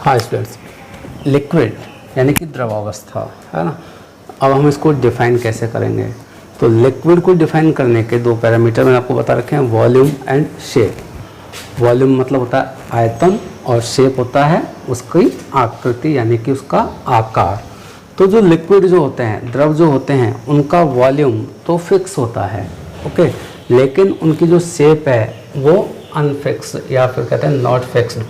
हाँ students, liquid यानी कि द्रवावस्था है ना। अब हम इसको डिफाइन कैसे करेंगे? तो लिक्विड को डिफाइन करने के दो पैरामीटर मैंने आपको बता रखे हैं, वॉल्यूम एंड शेप। वॉल्यूम मतलब होता है आयतन और शेप होता है उसकी आकृति यानी कि उसका आकार। तो जो लिक्विड जो होते हैं, द्रव जो होते हैं, उनका वॉल्यूम तो फिक्स होता है, ओके, लेकिन उनकी जो शेप है वो अनफिक्स या फिर कहते हैं नॉट फिक्स्ड।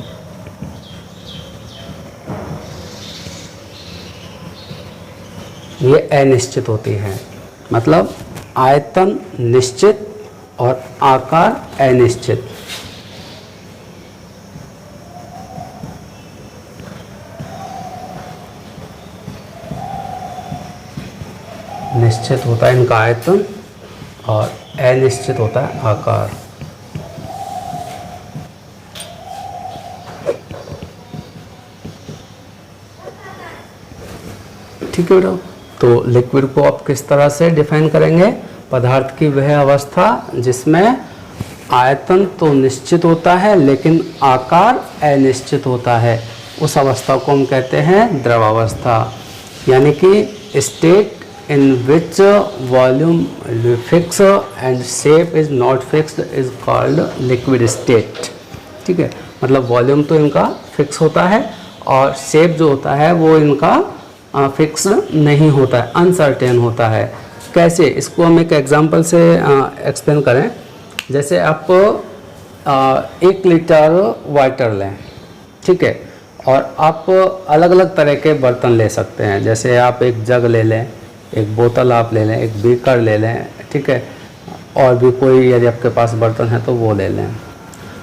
ये अनिश्चित होती है, मतलब आयतन निश्चित और आकार अनिश्चित। निश्चित होता है इनका आयतन और अनिश्चित होता है आकार। ठीक है बेटा, तो लिक्विड को आप किस तरह से डिफाइन करेंगे? पदार्थ की वह अवस्था जिसमें आयतन तो निश्चित होता है लेकिन आकार अनिश्चित होता है, उस अवस्था को हम कहते हैं द्रवावस्था। यानी कि state in which volume fix and shape is not fixed is called liquid state. ठीक है, मतलब वॉल्यूम तो इनका फिक्स होता है और शेप जो होता है वो इनका फिक्स नहीं होता है, अनसर्टेन होता है। कैसे? इसको हम एक एग्जांपल से एक्सप्लेन करें। जैसे आप 1 लीटर वाटर लें, ठीक है, और आप अलग अलग तरह के बर्तन ले सकते हैं। जैसे आप एक जग ले लें, एक बोतल आप ले लें, एक बीकर ले लें, ठीक है, और भी कोई यदि आपके पास बर्तन है तो वो ले लें।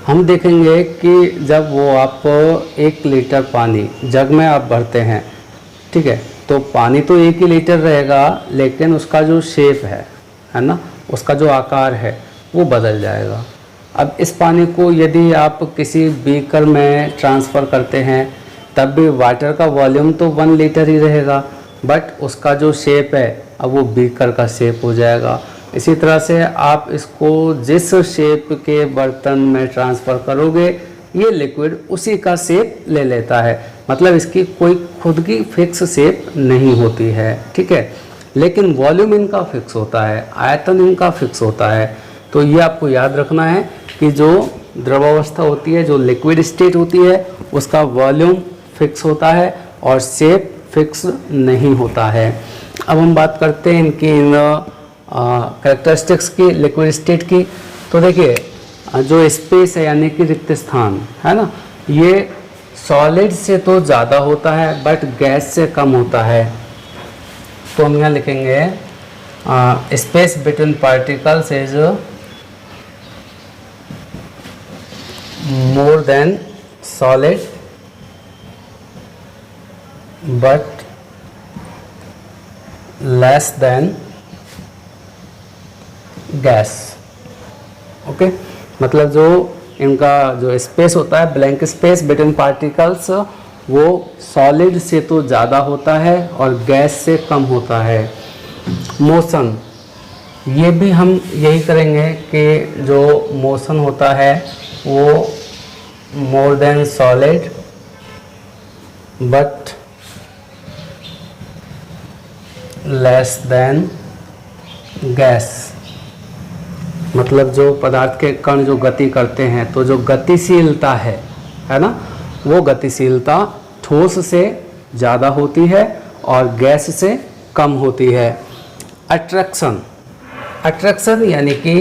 हम देखेंगे कि जब वो आप 1 लीटर पानी जग में आप भरते हैं, ठीक है, तो पानी तो 1 ही लीटर रहेगा लेकिन उसका जो शेप है ना, उसका जो आकार है वो बदल जाएगा। अब इस पानी को यदि आप किसी बीकर में ट्रांसफ़र करते हैं तब भी वाटर का वॉल्यूम तो 1 लीटर ही रहेगा, बट उसका जो शेप है अब वो बीकर का शेप हो जाएगा। इसी तरह से आप इसको जिस शेप के बर्तन में ट्रांसफ़र करोगे ये लिक्विड उसी का शेप ले लेता है, मतलब इसकी कोई खुद की फिक्स शेप नहीं होती है। ठीक है, लेकिन वॉल्यूम इनका फिक्स होता है, आयतन इनका फिक्स होता है। तो ये आपको याद रखना है कि जो द्रवावस्था होती है, जो लिक्विड स्टेट होती है, उसका वॉल्यूम फिक्स होता है और शेप फिक्स नहीं होता है। अब हम बात करते हैं इनकी कैरेक्टरिस्टिक्स की, लिक्विड स्टेट की। तो देखिए, जो स्पेस है यानी कि रिक्त स्थान है ना, ये सॉलिड से तो ज़्यादा होता है बट गैस से कम होता है। तो हम यहाँ लिखेंगे space between particles is more than solid but less than gas. Okay, मतलब जो इनका जो स्पेस होता है, ब्लैंक स्पेस बिटवीन पार्टिकल्स, वो सॉलिड से तो ज़्यादा होता है और गैस से कम होता है। मोशन, ये भी हम यही करेंगे कि जो मोशन होता है वो more than solid but less than gas. मतलब जो पदार्थ के कण जो गति करते हैं, तो जो गतिशीलता है ना, वो गतिशीलता ठोस से ज़्यादा होती है और गैस से कम होती है। अट्रैक्शन, अट्रैक्शन यानी कि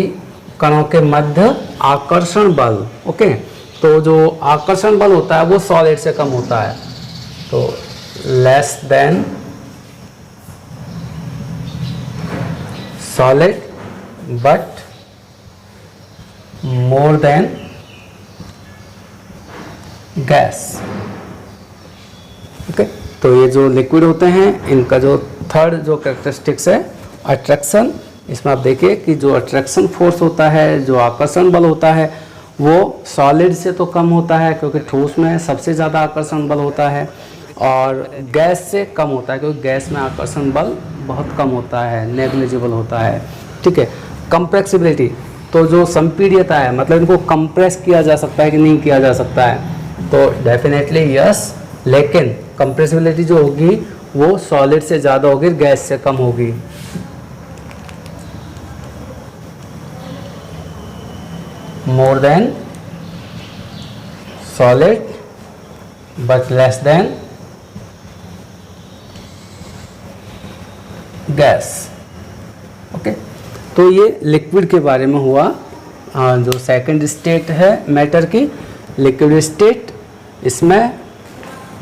कणों के मध्य आकर्षण बल। ओके, तो जो आकर्षण बल होता है वो सॉलिड से कम होता है, तो less than solid but more than gas. Okay, तो ये जो लिक्विड होते हैं इनका जो थर्ड जो कैरेक्टरिस्टिक्स है अट्रैक्शन, इसमें आप देखिए कि जो अट्रैक्शन फोर्स होता है, जो आकर्षण बल होता है, वो सॉलिड से तो कम होता है क्योंकि ठोस में सबसे ज़्यादा आकर्षण बल होता है, और गैस से कम होता है क्योंकि गैस में आकर्षण बल बहुत कम होता है, नेग्लिजिबल होता है। ठीक है, कंप्रेसिबिलिटी, तो जो संपीड्यता है, मतलब इनको कंप्रेस किया जा सकता है कि नहीं किया जा सकता है, तो डेफिनेटली यस, लेकिन कंप्रेसिबिलिटी जो होगी वो सॉलिड से ज़्यादा होगी, गैस से कम होगी। More than solid but less than gas. Okay, तो ये लिक्विड के बारे में हुआ। जो सेकंड स्टेट है मैटर की, लिक्विड स्टेट, इसमें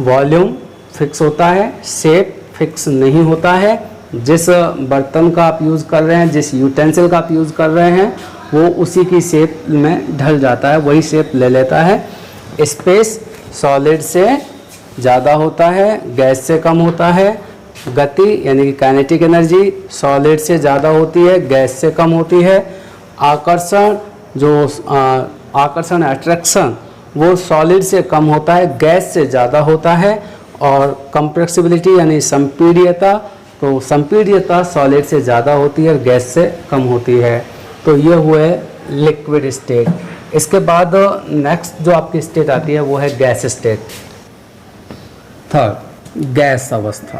वॉल्यूम फिक्स होता है, शेप फिक्स नहीं होता है। जिस बर्तन का आप यूज़ कर रहे हैं, जिस यूटेंसिल का आप यूज़ कर रहे हैं, वो उसी की शेप में ढल जाता है, वही शेप ले लेता है। स्पेस सॉलिड से ज़्यादा होता है, गैस से कम होता है। गति यानी कि काइनेटिक एनर्जी सॉलिड से ज़्यादा होती है, गैस से कम होती है। आकर्षण, जो आकर्षण अट्रैक्शन, वो सॉलिड से कम होता है, गैस से ज़्यादा होता है। और कंप्रेसिबिलिटी यानी संपीड्यता, तो संपीड्यता सॉलिड से ज़्यादा होती है और गैस से कम होती है। तो ये हुए लिक्विड स्टेट। इसके बाद नेक्स्ट जो आपकी स्टेट आती है वो है गैस स्टेट। थर्ड, गैस अवस्था।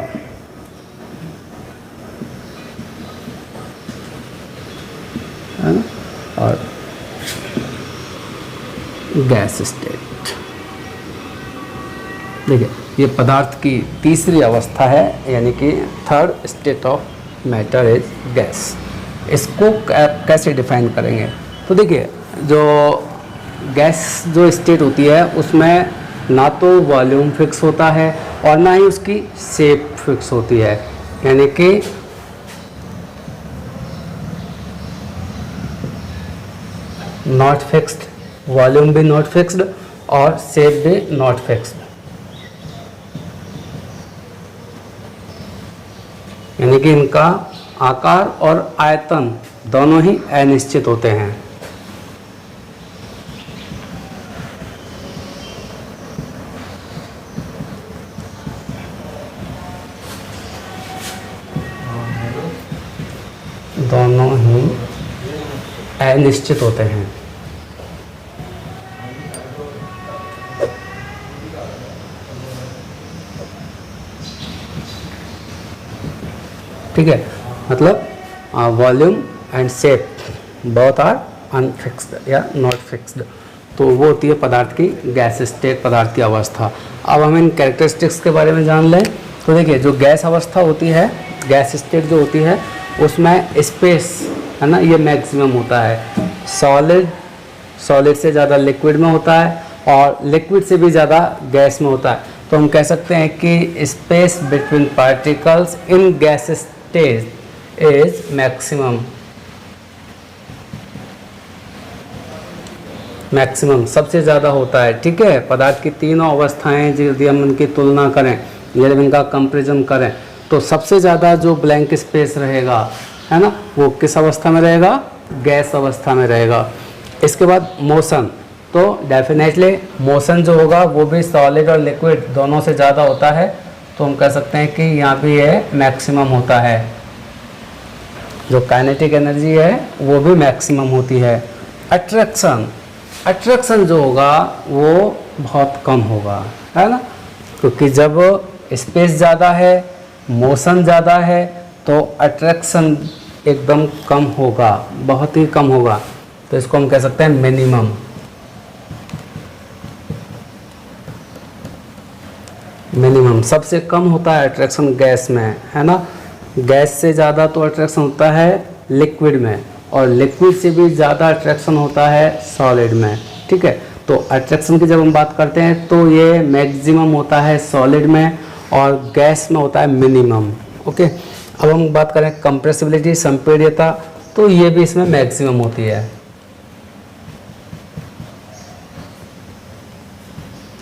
है ना, और गैस स्टेट, देखिए ये पदार्थ की तीसरी अवस्था है, यानी कि third state of matter is gas. इसको कैसे डिफाइन करेंगे? तो देखिए जो गैस जो स्टेट होती है उसमें ना तो वॉल्यूम फिक्स होता है और ना ही उसकी शेप फिक्स होती है, यानी कि नॉट फिक्स्ड, वॉल्यूम भी नॉट फिक्स्ड और शेप भी नॉट फिक्स्ड, यानी कि इनका आकार और आयतन दोनों ही अनिश्चित होते हैं। दोनों ही अनिश्चित होते हैं। ठीक है, मतलब volume and shape both are unfixed या नॉट फिक्स्ड। तो वो होती है पदार्थ की गैस स्टेट, पदार्थ की अवस्था। अब हम इन कैरेक्टरिस्टिक्स के बारे में जान लें। तो देखिए जो गैस अवस्था होती है, गैस स्टेट जो होती है, उसमें स्पेस है ना, ये मैक्सिमम होता है। सॉलिड से ज़्यादा लिक्विड में होता है और लिक्विड से भी ज़्यादा गैस में होता है। तो हम कह सकते हैं कि space between particles in gas state is maximum. Maximum सबसे ज़्यादा होता है। ठीक है, पदार्थ की तीनों अवस्थाएं यदि हम उनकी तुलना करें, यदि इनका कंपेरिजन करें, तो सबसे ज़्यादा जो ब्लैंक स्पेस रहेगा, है ना, वो किस अवस्था में रहेगा? गैस अवस्था में रहेगा। इसके बाद मोशन, तो डेफिनेटली मोशन जो होगा वो भी सॉलिड और लिक्विड दोनों से ज़्यादा होता है। तो हम कह सकते हैं कि यहाँ भी ये मैक्सिमम होता है। जो काइनेटिक एनर्जी है वो भी मैक्सिमम होती है। अट्रैक्शन जो होगा वो बहुत कम होगा, है ना, क्योंकि जब स्पेस ज़्यादा है, मोशन ज़्यादा है, तो अट्रैक्शन एकदम कम होगा, बहुत ही कम होगा। तो इसको हम कह सकते हैं मिनिमम। मिनिमम सबसे कम होता है अट्रैक्शन गैस में, है ना। गैस से ज़्यादा तो अट्रैक्शन होता है लिक्विड में, और लिक्विड से भी ज़्यादा अट्रैक्शन होता है सॉलिड में। ठीक है, तो अट्रैक्शन की जब हम बात करते हैं तो ये मैक्सिमम होता है सॉलिड में और गैस में होता है मिनिमम। ओके, अब हम बात करें कंप्रेसिबिलिटी, संपीड्यता, तो ये भी इसमें मैक्सिमम होती है।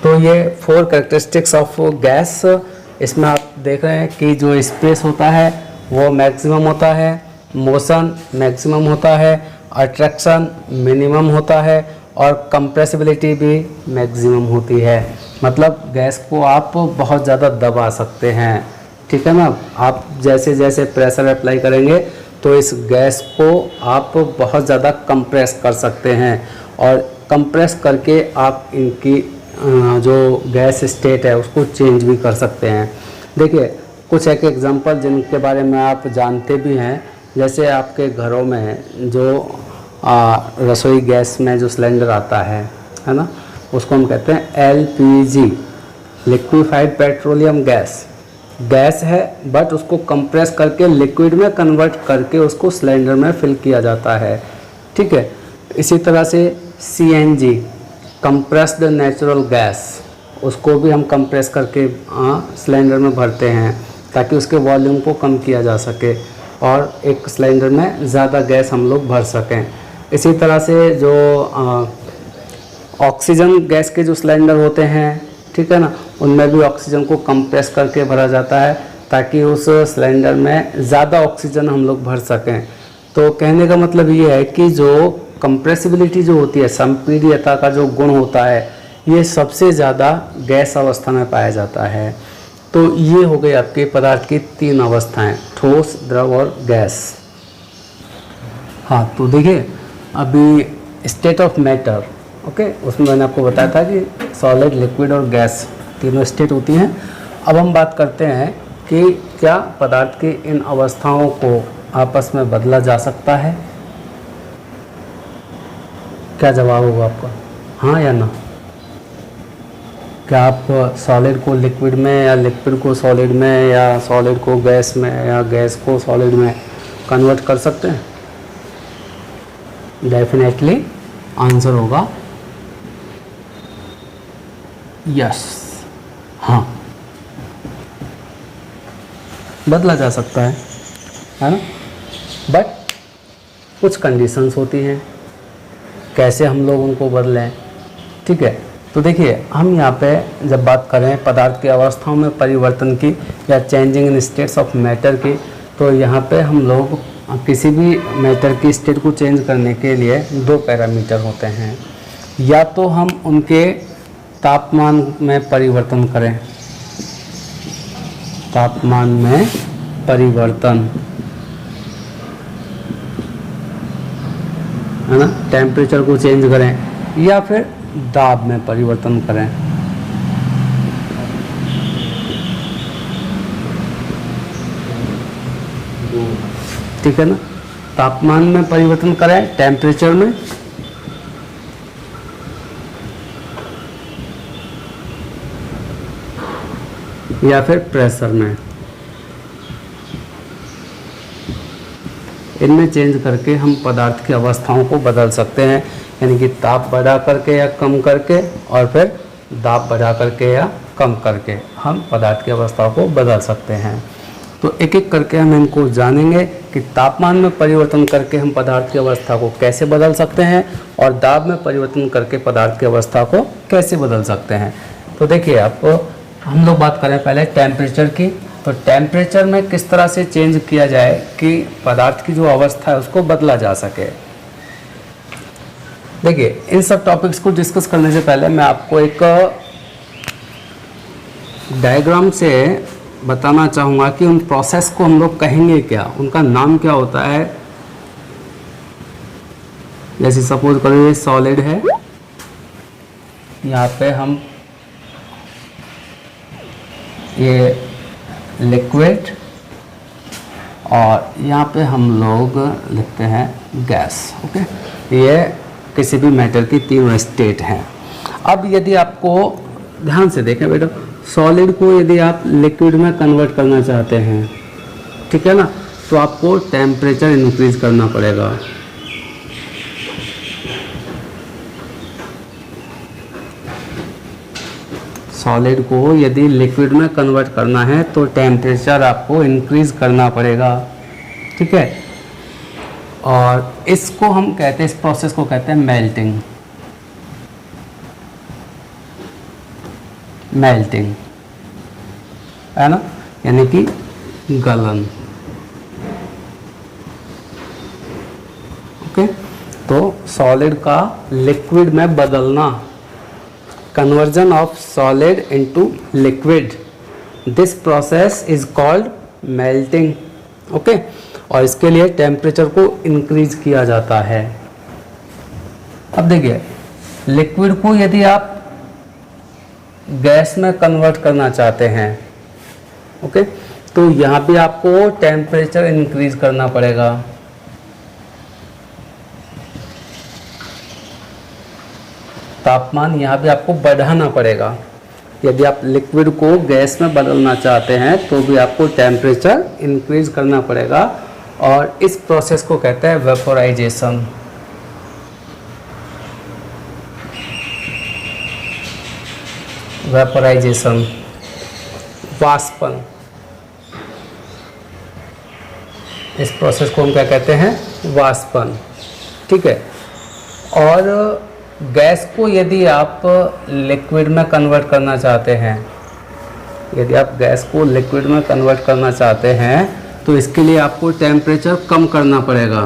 तो ये 4 कैरेक्टरिस्टिक्स ऑफ गैस। इसमें आप देख रहे हैं कि जो स्पेस होता है वो मैक्सिमम होता है, मोशन मैक्सिमम होता है, अट्रैक्शन मिनिमम होता है और कंप्रेसिबिलिटी भी मैक्सिमम होती है। मतलब गैस को आप बहुत ज़्यादा दबा सकते हैं। ठीक है ना, आप जैसे जैसे प्रेशर अप्लाई करेंगे तो इस गैस को आप बहुत ज़्यादा कंप्रेस कर सकते हैं, और कंप्रेस करके आप इनकी जो गैस स्टेट है उसको चेंज भी कर सकते हैं। देखिए कुछ एक एग्जांपल जिनके बारे में आप जानते भी हैं, जैसे आपके घरों में जो रसोई गैस में जो सिलेंडर आता है ना, उसको हम कहते हैं LPG, liquefied petroleum gas. Gas है बट उसको कंप्रेस करके लिक्विड में कन्वर्ट करके उसको सिलेंडर में फिल किया जाता है, ठीक है। इसी तरह से CNG, कंप्रेस्ड नेचुरल गैस, उसको भी हम कंप्रेस करके सिलेंडर में भरते हैं ताकि उसके वॉल्यूम को कम किया जा सके और एक सिलेंडर में ज़्यादा गैस हम लोग भर सकें। इसी तरह से जो ऑक्सीजन गैस के जो सिलेंडर होते हैं, ठीक है ना, उनमें भी ऑक्सीजन को कंप्रेस करके भरा जाता है ताकि उस सिलेंडर में ज़्यादा ऑक्सीजन हम लोग भर सकें। तो कहने का मतलब ये है कि जो कंप्रेसिबिलिटी जो होती है, संपीड्यता का जो गुण होता है, ये सबसे ज़्यादा गैस अवस्था में पाया जाता है। तो ये हो गई आपके पदार्थ की 3 अवस्थाएं, ठोस, द्रव और गैस। हाँ, तो देखिए अभी स्टेट ऑफ मैटर, ओके, उसमें मैंने आपको बताया था कि सॉलिड, लिक्विड और गैस तीनों स्टेट होती हैं। अब हम बात करते हैं कि क्या पदार्थ की इन अवस्थाओं को आपस में बदला जा सकता है। क्या जवाब होगा आपका, हाँ या ना? क्या आप सॉलिड को लिक्विड में या लिक्विड को सॉलिड में या सॉलिड को गैस में या गैस को सॉलिड में कन्वर्ट कर सकते हैं? डेफिनेटली आंसर होगा यस, हाँ, बदला जा सकता है ना। बट कुछ कंडीशंस होती हैं कैसे हम लोग उनको बदलें, ठीक है। तो देखिए हम यहाँ पे जब बात करें पदार्थ की अवस्थाओं में परिवर्तन की या changing in states of matter की, तो यहाँ पे हम लोग किसी भी मैटर की स्टेट को चेंज करने के लिए 2 पैरामीटर होते हैं। या तो हम उनके तापमान में परिवर्तन करें, तापमान में परिवर्तन, है ना, टेम्परेचर को चेंज करें, या फिर दाब में परिवर्तन करें। ठीक है ना, तापमान में परिवर्तन करें, टेम्परेचर में, या फिर प्रेशर में। इनमें चेंज करके हम पदार्थ की अवस्थाओं को बदल सकते हैं, यानी कि ताप बढ़ा करके या कम करके और फिर दाब बढ़ा करके या कम करके हम पदार्थ की अवस्थाओं को बदल सकते हैं। तो एक एक करके हम इनको जानेंगे कि तापमान में परिवर्तन करके हम पदार्थ की अवस्था को कैसे बदल सकते हैं और दाब में परिवर्तन करके पदार्थ की अवस्था को कैसे बदल सकते हैं। तो देखिए आपको हम लोग बात करें पहले टेम्परेचर की। तो टेम्परेचर में किस तरह से चेंज किया जाए कि पदार्थ की जो अवस्था है उसको बदला जा सके। देखिए इन सब टॉपिक्स को डिस्कस करने से पहले मैं आपको एक डायग्राम से बताना चाहूँगा कि उन प्रोसेस को हम लोग कहेंगे क्या, उनका नाम क्या होता है। जैसे सपोज करो ये सॉलिड है, यहाँ पे हम ये लिक्विड और यहाँ पे हम लोग लिखते हैं गैस, ओके। ये किसी भी मैटर की 3 स्टेट हैं। अब यदि आपको ध्यान से देखें बेटा, सॉलिड को यदि आप लिक्विड में कन्वर्ट करना चाहते हैं, ठीक है ना, तो आपको टेम्परेचर इंक्रीज करना पड़ेगा। सॉलिड को यदि लिक्विड में कन्वर्ट करना है तो टेम्परेचर आपको इंक्रीज करना पड़ेगा, ठीक है। और इसको हम कहते हैं, इस प्रोसेस को कहते हैं मेल्टिंग। मेल्टिंग है ना, यानी कि गलन, ओके। तो सॉलिड का लिक्विड में बदलना, conversion of solid into liquid, this process is called melting, okay। और इसके लिए टेम्परेचर को इंक्रीज किया जाता है। अब देखिए लिक्विड को यदि आप गैस में कन्वर्ट करना चाहते हैं, ओके, तो यहाँ भी आपको टेम्परेचर इंक्रीज करना पड़ेगा। तापमान यहाँ भी आपको बढ़ाना पड़ेगा। यदि आप लिक्विड को गैस में बदलना चाहते हैं तो भी आपको टेम्परेचर इंक्रीज करना पड़ेगा, और इस प्रोसेस को कहते हैं वेपोराइजेशन। वेपोराइजेशन, वाष्पन, इस प्रोसेस को हम क्या कहते हैं? वाष्पन, ठीक है। और गैस को यदि आप लिक्विड में कन्वर्ट करना चाहते हैं, यदि आप गैस को लिक्विड में कन्वर्ट करना चाहते हैं तो इसके लिए आपको टेम्परेचर कम करना पड़ेगा।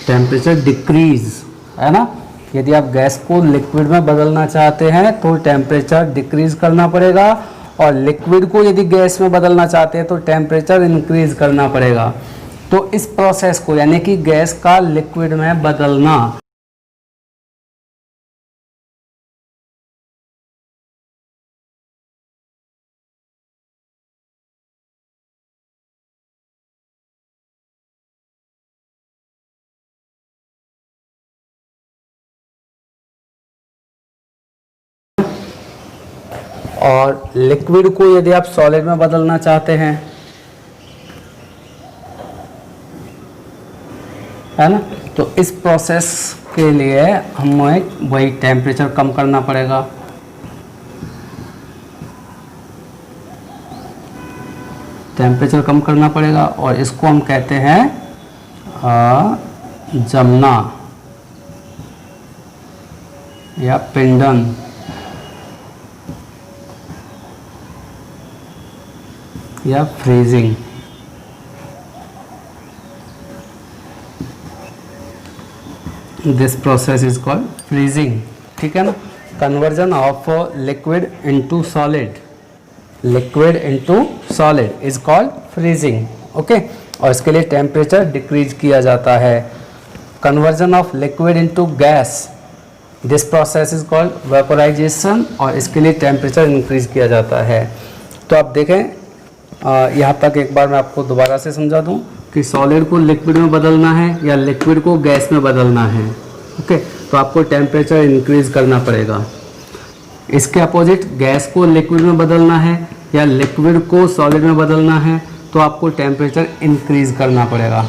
टेम्परेचर डिक्रीज, है ना। यदि आप गैस को लिक्विड में बदलना चाहते हैं तो टेम्परेचर डिक्रीज करना पड़ेगा, और लिक्विड को यदि गैस में बदलना चाहते हैं तो टेम्परेचर इंक्रीज करना पड़ेगा। तो इस प्रोसेस को, यानी कि गैस का लिक्विड में बदलना, और लिक्विड को यदि आप सॉलिड में बदलना चाहते हैं, है ना, तो इस प्रोसेस के लिए हमें वही टेम्परेचर कम करना पड़ेगा। टेम्परेचर कम करना पड़ेगा और इसको हम कहते हैं जमना या पिंडन। या freezing. This process is called freezing, ठीक है ना। Conversion of liquid into solid, liquid into solid is called freezing, okay. और इसके लिए टेम्परेचर डिक्रीज किया जाता है। Conversion of liquid into gas, this process is called vaporisation, और इसके लिए टेम्परेचर इंक्रीज किया जाता है। तो आप देखें, यहाँ तक एक बार मैं आपको दोबारा से समझा दूँ कि सॉलिड को लिक्विड में बदलना है या लिक्विड को गैस में बदलना है, ओके, तो आपको टेम्परेचर इंक्रीज करना पड़ेगा। इसके अपोजिट गैस को लिक्विड में बदलना है या लिक्विड को सॉलिड में बदलना है तो आपको टेम्परेचर इंक्रीज करना पड़ेगा,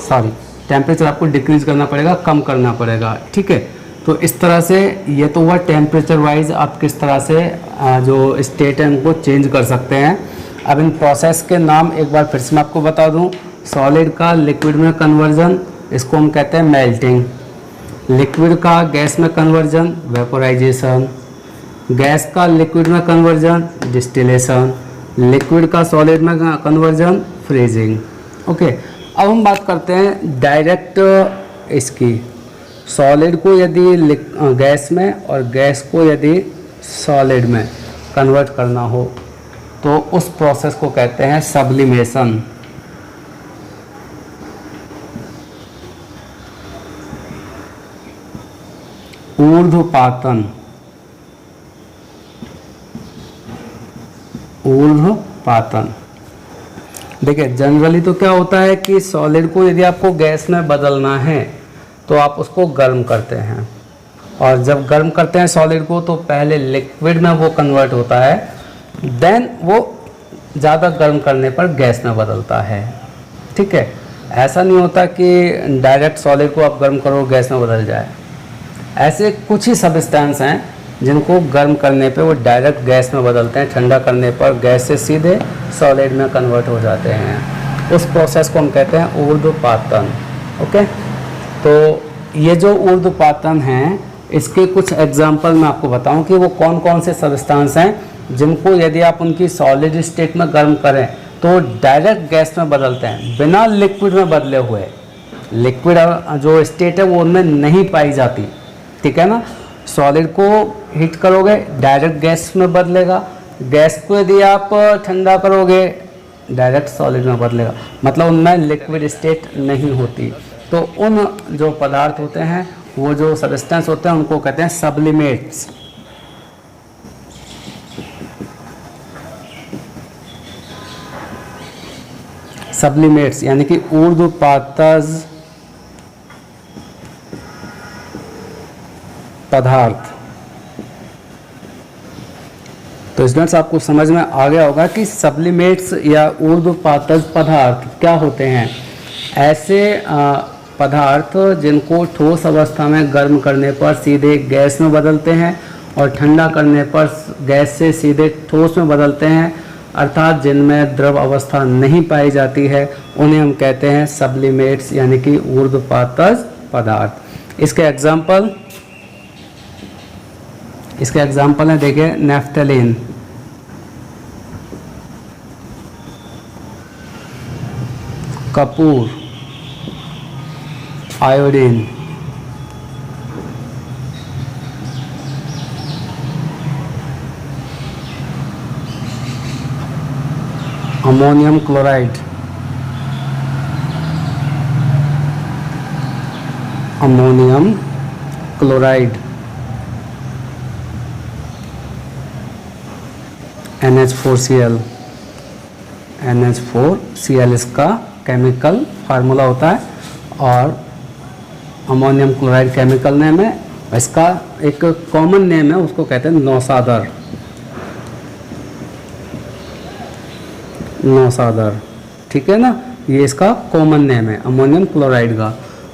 सॉरी, टेम्परेचर आपको डिक्रीज करना पड़ेगा, कम करना पड़ेगा, ठीक है। तो इस तरह से ये तो हुआ टेम्परेचर वाइज आप किस तरह से जो स्टेट है उनको चेंज कर सकते हैं। अब इन प्रोसेस के नाम एक बार फिर से मैं आपको बता दूं। सॉलिड का लिक्विड में कन्वर्जन, इसको हम कहते हैं मेल्टिंग। लिक्विड का गैस में कन्वर्जन, वेपोराइजेशन। गैस का लिक्विड में कन्वर्जन, डिस्टिलेशन। लिक्विड का सॉलिड में कन्वर्जन, फ्रीजिंग, ओके। अब हम बात करते हैं डायरेक्ट इसकी, सॉलिड को यदि गैस में और गैस को यदि सॉलिड में कन्वर्ट करना हो तो उस प्रोसेस को कहते हैं सब्लिमेशन। ऊर्ध्वपातन, ऊर्ध्वपातन। देखिए जनरली तो क्या होता है कि सॉलिड को यदि आपको गैस में बदलना है तो आप उसको गर्म करते हैं, और जब गर्म करते हैं सॉलिड को तो पहले लिक्विड में वो कन्वर्ट होता है, देन वो ज़्यादा गर्म करने पर गैस में बदलता है, ठीक है। ऐसा नहीं होता कि डायरेक्ट सॉलिड को आप गर्म करो गैस में बदल जाए। ऐसे कुछ ही सब्सटेंस हैं जिनको गर्म करने पे वो डायरेक्ट गैस में बदलते हैं, ठंडा करने पर गैस से सीधे सॉलिड में कन्वर्ट हो जाते हैं। उस प्रोसेस को हम कहते हैं ऊर्ध्वपातन, ओके। तो ये जो ऊर्ध्वपातन हैं इसके कुछ एग्जाम्पल मैं आपको बताऊं कि वो कौन कौन से सब्सटेंस हैं जिनको यदि आप उनकी सॉलिड स्टेट में गर्म करें तो डायरेक्ट गैस में बदलते हैं बिना लिक्विड में बदले हुए। लिक्विड जो स्टेट है वो उनमें नहीं पाई जाती, ठीक है ना। सॉलिड को हीट करोगे डायरेक्ट गैस में बदलेगा, गैस को यदि आप ठंडा करोगे डायरेक्ट सॉलिड में बदलेगा, मतलब उनमें लिक्विड स्टेट नहीं होती। तो उन जो पदार्थ होते हैं, वो जो सब्सटेंस होते हैं, उनको कहते हैं सब्लिमेट्स। सब्लिमेट्स यानी कि ऊर्ध्वपातज पदार्थ। तो स्टूडेंट्स आपको समझ में आ गया होगा कि सब्लिमेट्स या ऊर्ध्वपातज पदार्थ क्या होते हैं। ऐसे पदार्थ जिनको ठोस अवस्था में गर्म करने पर सीधे गैस में बदलते हैं और ठंडा करने पर गैस से सीधे ठोस में बदलते हैं, अर्थात जिनमें द्रव अवस्था नहीं पाई जाती है, उन्हें हम कहते हैं सब्लिमेट्स यानी कि ऊर्ध्वपातज पदार्थ। इसके एग्जाम्पल है, देखिए naphthalene, Kapoor, iodine, ammonium chloride, NH4Cl, इसका केमिकल फार्मूला होता है, और अमोनियम क्लोराइड केमिकल नेम है, इसका एक कॉमन नेम है, उसको कहते हैं नौसादर। ठीक है ना, ये इसका कॉमन नेम है अमोनियम क्लोराइड का।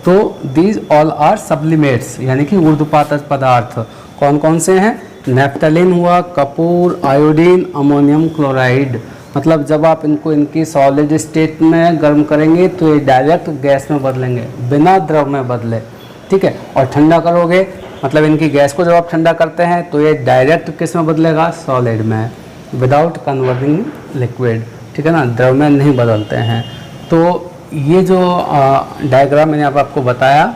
तो दीज ऑल आर सब्लिमेट्स यानी कि ऊर्ध्वपातज पदार्थ। कौन कौन से हैं? नेफ्थलीन हुआ, कपूर, आयोडीन, अमोनियम क्लोराइड। मतलब जब आप इनको इनकी सॉलिड स्टेट में गर्म करेंगे तो ये डायरेक्ट गैस में बदलेंगे, बिना द्रव में बदले। ठीक है, और ठंडा करोगे मतलब इनकी गैस को जब आप ठंडा करते हैं तो ये डायरेक्ट किस में बदलेगा? सॉलिड में, विदाउट कन्वर्टिंग लिक्विड। ठीक है ना, द्रव में नहीं बदलते हैं। तो ये जो डायग्राम मैंने आपको बताया,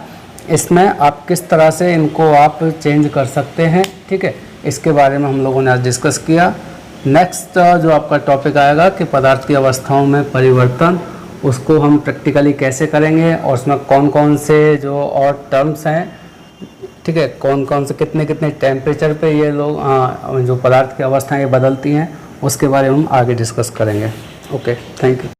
इसमें आप किस तरह से इनको आप चेंज कर सकते हैं, ठीक है, इसके बारे में हम लोगों ने आज डिस्कस किया। नेक्स्ट जो आपका टॉपिक आएगा कि पदार्थ की अवस्थाओं में परिवर्तन, उसको हम प्रैक्टिकली कैसे करेंगे और उसमें कौन कौन से जो और टर्म्स हैं, ठीक है, कौन कौन से कितने कितने टेम्परेचर पे ये लोग जो पदार्थ की अवस्थाएं बदलती हैं, उसके बारे में हम आगे डिस्कस करेंगे। Okay, thank you.